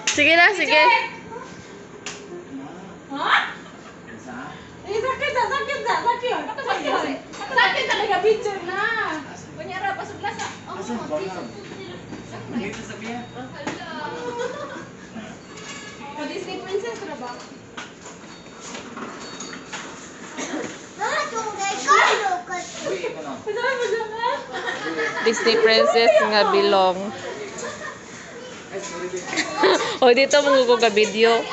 Sige na, sige. Ha? Sakit na. Sakit talaga, picture na. Kunyara, pasok lasa. Dito sa biya. Disney princess na ba? Disney princess nga bilong. O dito mo ka video.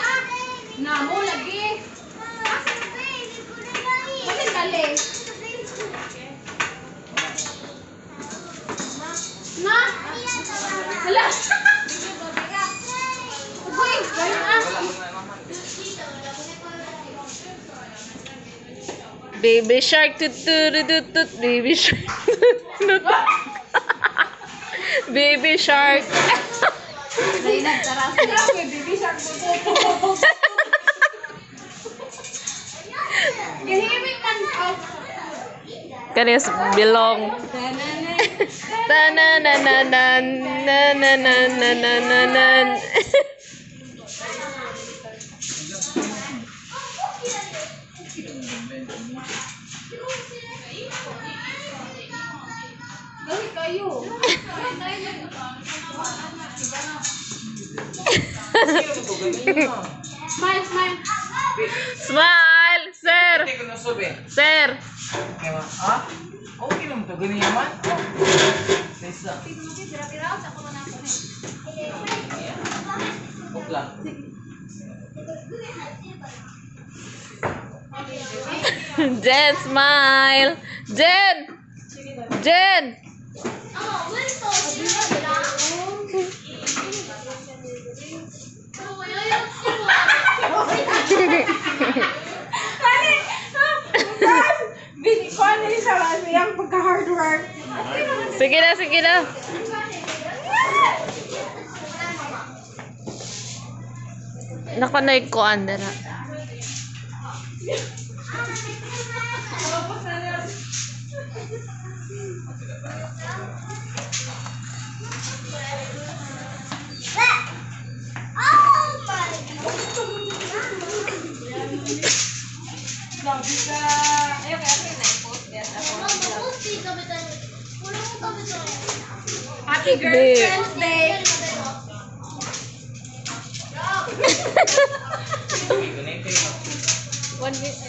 Namo lagi. Bakit kali? Na? Hala. Uy, gaya na. Baby shark tut tut tut tut baby shark. Baby shark. Zainab, taras na. Baby shark po. Gihimik man ko. Kanis bilong. Tanananan nanananan. Gawin kayo. Smile, smile. Smile, sir. Hindi ko nasobe. Sir. Okay ma. Ha? Okay naman to. Ganun yaman. Lisa. Bukla. Jen, smile. Jen. Jen. Kuha na yung sa yung pagka-hard work. Sige na, sige na. Nakanay ko, Andera. Happy Girlfriend's Day! Ganito yun. 1 week.